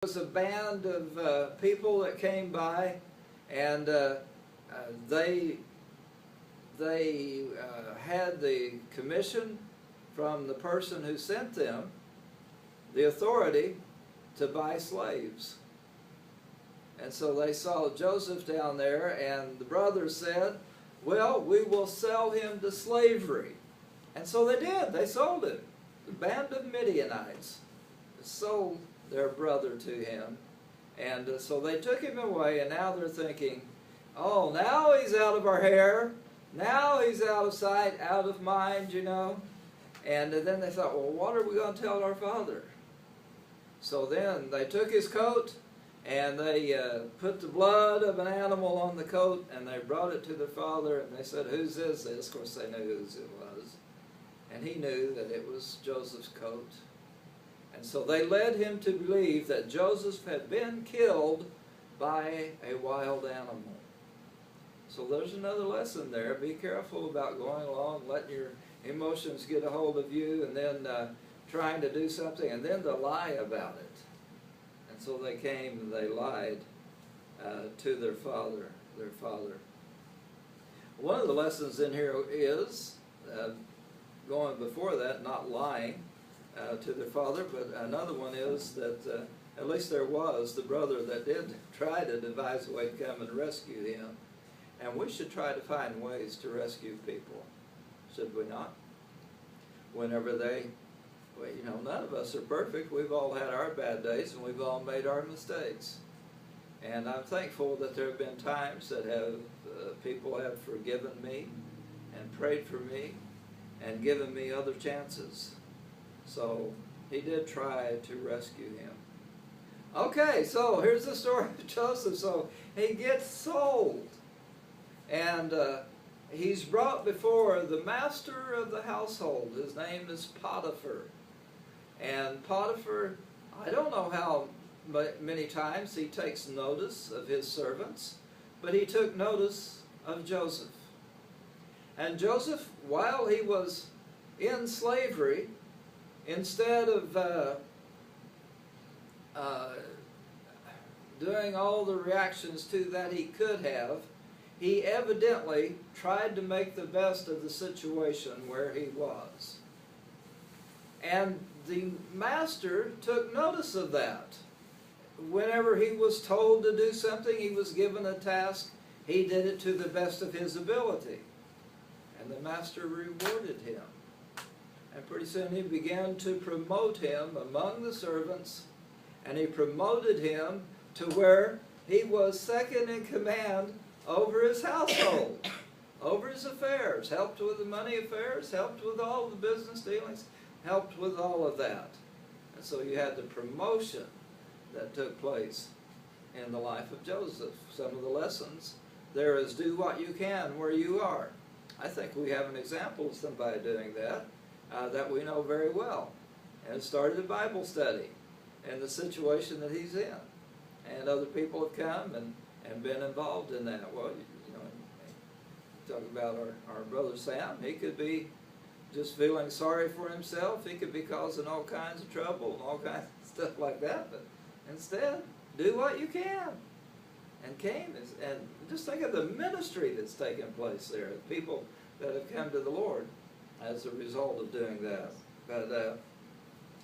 was a band of people that came by, and they had the commission from the person who sent them, the authority, to buy slaves. And so they saw Joseph down there, and the brothers said, well, we will sell him to slavery. And so they did. They sold him. The band of Midianites sold their brother to him. And so they took him away, and now they're thinking, oh, now he's out of our hair. Now he's out of sight, out of mind, you know. And then they thought, well, what are we going to tell our father? So then they took his coat, and they put the blood of an animal on the coat, and they brought it to their father, and they said, whose is this? Of course, they knew whose it was. And he knew that it was Joseph's coat. And so they led him to believe that Joseph had been killed by a wild animal. So there's another lesson there. Be careful about going along, letting your emotions get a hold of you, and then trying to do something, and then to lie about it. And so they came and they lied to their father. One of the lessons in here is, going before that, not lying to their father, but another one is that at least there was the brother that did try to devise a way to come and rescue him. And we should try to find ways to rescue people, should we not? Whenever they, well, you know, none of us are perfect. We've all had our bad days, and we've all made our mistakes. And I'm thankful that there have been times that people have forgiven me and prayed for me and given me other chances. So he did try to rescue him. Okay, so here's the story of Joseph. So he gets sold, and he's brought before the master of the household. His name is Potiphar. And Potiphar, I don't know how many times he takes notice of his servants, but he took notice of Joseph. And Joseph, while he was in slavery, instead of doing all the reactions to that he could have, he evidently tried to make the best of the situation where he was. And the master took notice of that. Whenever he was told to do something, he was given a task, he did it to the best of his ability. And the master rewarded him. And pretty soon he began to promote him among the servants, and he promoted him to where he was second in command over his household, over his affairs, helped with the money affairs, helped with all the business dealings, helped with all of that. And so you had the promotion that took place in the life of Joseph. Some of the lessons there is, do what you can where you are. I think we have an example of somebody doing that, that we know very well. And it started a Bible study and the situation that he's in. And other people have come and been involved in that. Well, you know, talk about our brother Sam. He could be just feeling sorry for himself. He could be causing all kinds of trouble and all kinds of stuff like that. But instead, do what you can. And came, and just think of the ministry that's taken place there, the people that have come to the Lord as a result of doing that. But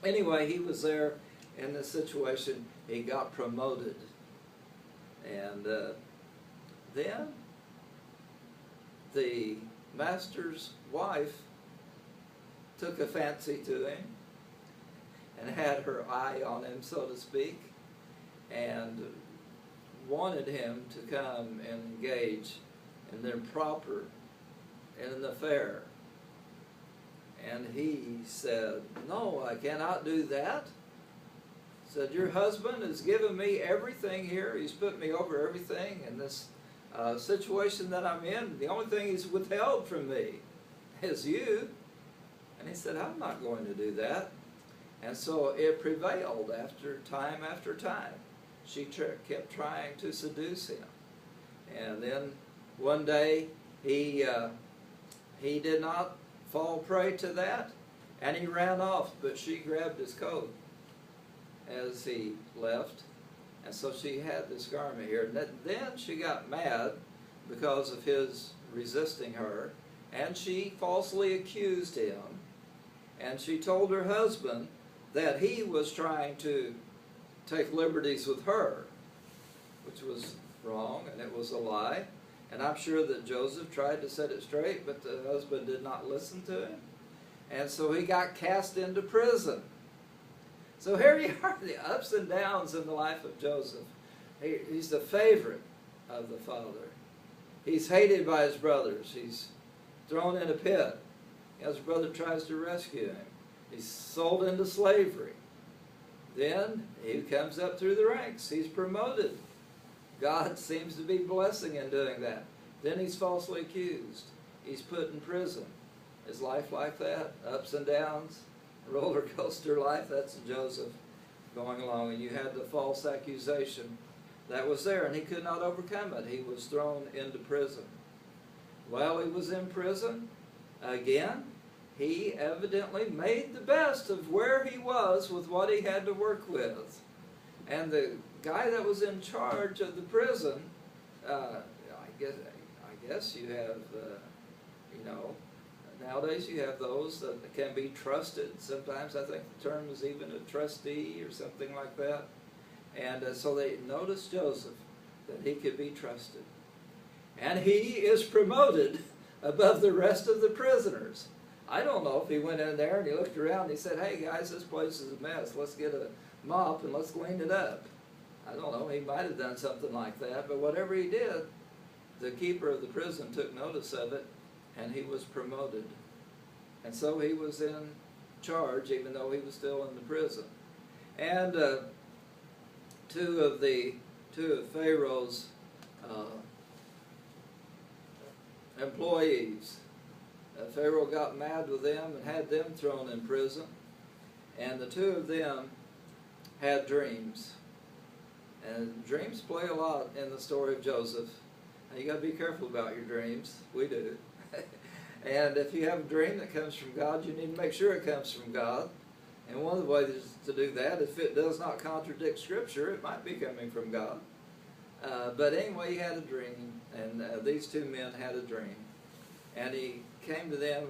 anyway, he was there in this situation. He got promoted. And then the master's wife took a fancy to him and had her eye on him, so to speak, and wanted him to come and engage in their in an affair. And he said, no, I cannot do that. Said, your husband has given me everything here. He's put me over everything in this situation that I'm in. The only thing he's withheld from me is you. And he said, I'm not going to do that. And so it prevailed after time. She kept trying to seduce him. And then one day he did not fall prey to that, and he ran off, but she grabbed his coat as he left. And so she had this garment here. And then she got mad because of his resisting her, and she falsely accused him. And she told her husband that he was trying to take liberties with her, which was wrong, and it was a lie. And I'm sure that Joseph tried to set it straight, but the husband did not listen to him. And so he got cast into prison. So here you are, the ups and downs in the life of Joseph. He's the favorite of the father. He's hated by his brothers. He's thrown in a pit. His brother tries to rescue him. He's sold into slavery. Then he comes up through the ranks. He's promoted. God seems to be blessing in doing that. Then he's falsely accused. He's put in prison. Is life like that? Ups and downs? Roller coaster life? That's Joseph going along. And you had the false accusation that was there, and he could not overcome it. He was thrown into prison. While he was in prison, again, he evidently made the best of where he was with what he had to work with. And the guy that was in charge of the prison, I guess you have, nowadays you have those that can be trusted. Sometimes I think the term is even a trustee or something like that. And so they noticed Joseph, that he could be trusted. And he is promoted above the rest of the prisoners. I don't know if he went in there and he looked around and he said, "Hey guys, this place is a mess. Let's get a mop and let's clean it up." I don't know. He might have done something like that. But whatever he did, the keeper of the prison took notice of it, and he was promoted. And so he was in charge, even though he was still in the prison. And two of Pharaoh's employees, Pharaoh got mad with them and had them thrown in prison. And the two of them had dreams. And dreams play a lot in the story of Joseph. Now, you got to be careful about your dreams. We do. And if you have a dream that comes from God, you need to make sure it comes from God. And one of the ways to do that, if it does not contradict Scripture, it might be coming from God. But anyway, he had a dream, and these two men had a dream. And he came to them,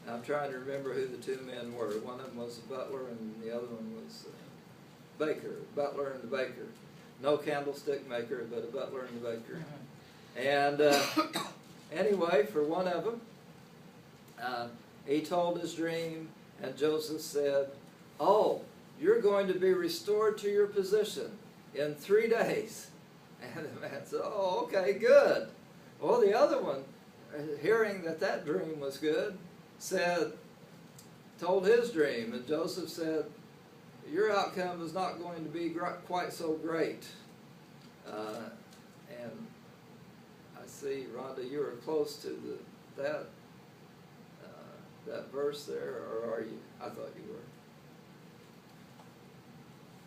I'm trying to remember who the two men were. One of them was the butler, and the other one was the baker, butler and the baker. No candlestick maker, but a butler and a baker. And anyway, for one of them, he told his dream, and Joseph said, "Oh, you're going to be restored to your position in 3 days." And the man said, "Oh, okay, good." Well, the other one, hearing that dream was good, told his dream, and Joseph said, "Your outcome is not going to be quite so great." And I see, Rhonda, you were close to that verse there, or are you? I thought you were.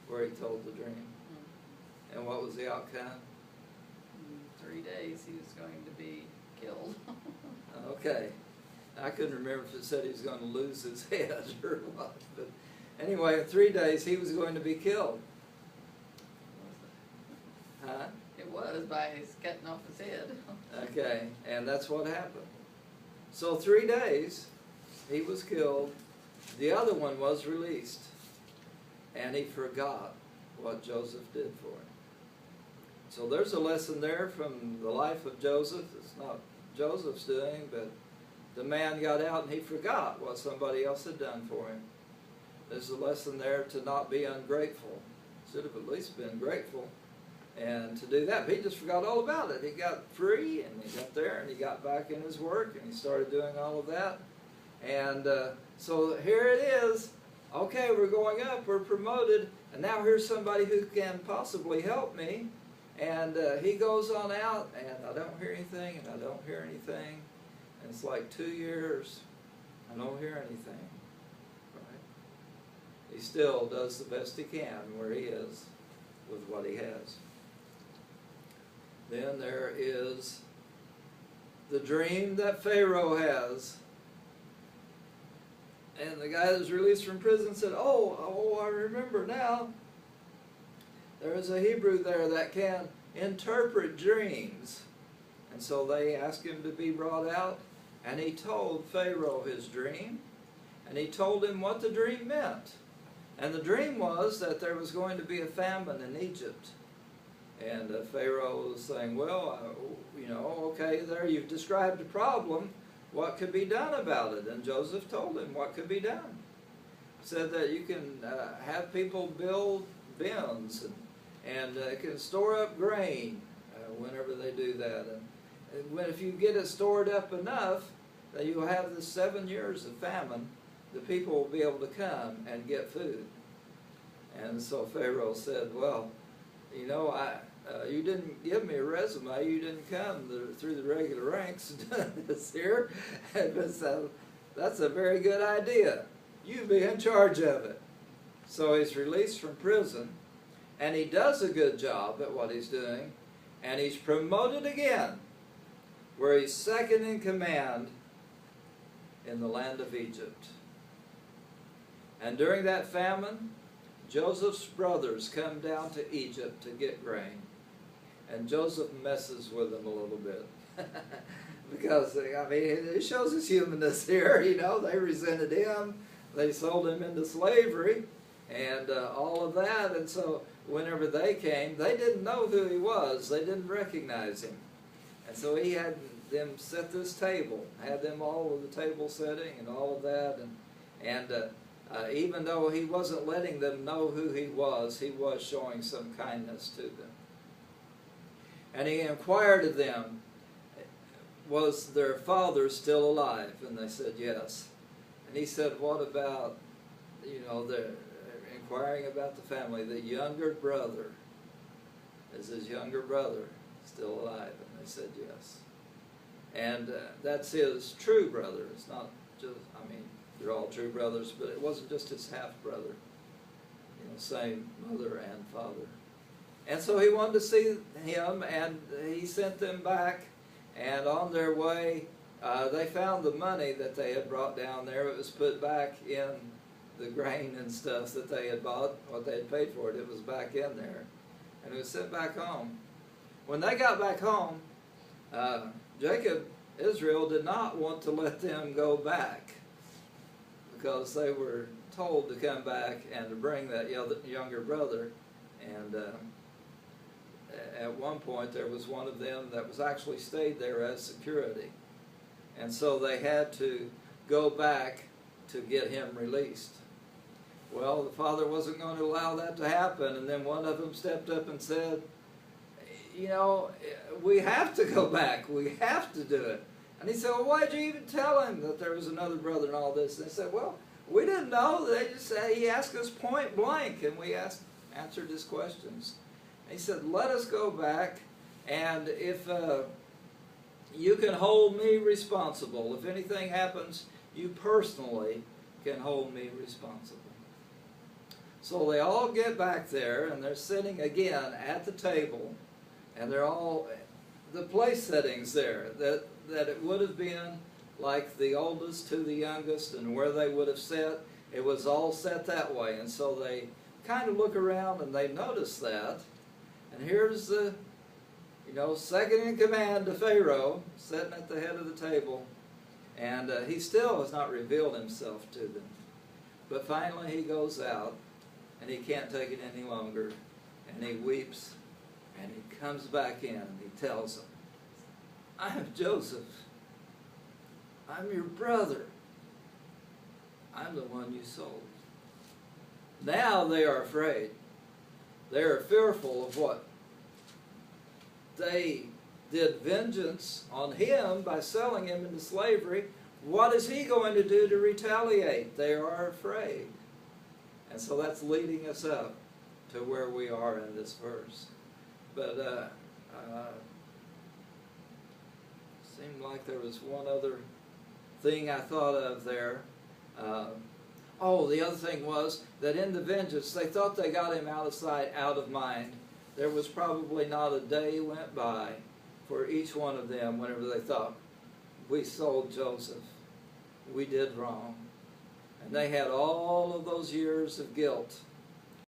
Where he told the dream. Mm-hmm. And what was the outcome? 3 days he was going to be killed. Okay. I couldn't remember if it said he was going to lose his head or what. But anyway, in 3 days he was going to be killed. Huh? It was by cutting off his head. Okay, and that's what happened. So 3 days he was killed. The other one was released. And he forgot what Joseph did for him. So there's a lesson there from the life of Joseph. It's not Joseph's doing, but the man got out and he forgot what somebody else had done for him. There's a lesson there to not be ungrateful. Should have at least been grateful. And to do that, but he just forgot all about it. He got free, and he got there, and he got back in his work, and he started doing all of that. And so here it is. Okay, we're going up, we're promoted, and now here's somebody who can possibly help me. And he goes on out, and I don't hear anything, and I don't hear anything. And it's like 2 years, I don't hear anything. Right? He still does the best he can where he is with what he has. Then there is the dream that Pharaoh has. And the guy that was released from prison said, oh, I remember now. There is a Hebrew there that can interpret dreams. And so they asked him to be brought out, and he told Pharaoh his dream, and he told him what the dream meant. And the dream was that there was going to be a famine in Egypt. And Pharaoh was saying, well, okay, there you've described a problem. What could be done about it? And Joseph told him what could be done. He said that you can have people build bins and can store up grain whenever they do that. And if you get it stored up enough, that you'll have the 7 years of famine, the people will be able to come and get food. And so Pharaoh said, well, you didn't give me a resume. You didn't come through the regular ranks and done this here. But so that's a very good idea. You be in charge of it. So he's released from prison, and he does a good job at what he's doing, and he's promoted again, where he's second in command in the land of Egypt. And during that famine, Joseph's brothers come down to Egypt to get grain. And Joseph messes with them a little bit. Because, it shows his humanness here. They resented him. They sold him into slavery and all of that. And so whenever they came, they didn't know who he was. They didn't recognize him. And so he had them set this table, had them all with the table setting and all of that. And even though he wasn't letting them know who he was showing some kindness to them. And he inquired of them, was their father still alive? And they said, yes. And he said, what about, they're inquiring about the family, the younger brother, is his younger brother still alive? And they said, yes. And that's his true brother. It's not just, they're all true brothers, but it wasn't just his half-brother. Same mother and father. And so he wanted to see him, and he sent them back. And on their way, they found the money that they had brought down there. It was put back in the grain and stuff that they had bought, what they had paid for it. It was back in there. And it was sent back home. When they got back home, Israel did not want to let them go back, because they were told to come back and to bring that younger brother. And at one point there was one of them that was actually stayed there as security. And so they had to go back to get him released. Well, the father wasn't going to allow that to happen, and then one of them stepped up and said, we have to go back. We have to do it. And he said, well, why'd you even tell him that there was another brother and all this? And they said, well, we didn't know. They just said, he asked us point blank, and we answered his questions. And he said, let us go back, and if you can hold me responsible. If anything happens, you personally can hold me responsible. So they all get back there, and they're sitting again at the table, and they're all, the place settings there, that it would have been like the oldest to the youngest, and where they would have sat, it was all set that way. And so they kind of look around and they notice that. And here's the, second in command to Pharaoh, sitting at the head of the table. And he still has not revealed himself to them. But finally he goes out, and he can't take it any longer. And he weeps, and he comes back in, and he tells them, I'm Joseph. I'm your brother. I'm the one you sold. Now they are afraid. They are fearful of what? They did vengeance on him by selling him into slavery. What is he going to do to retaliate? They are afraid. And so that's leading us up to where we are in this verse. But seemed like there was one other thing I thought of there. The other thing was that in the vengeance, they thought they got him out of sight, out of mind. There was probably not a day went by for each one of them whenever they thought, we sold Joseph, we did wrong. And they had all of those years of guilt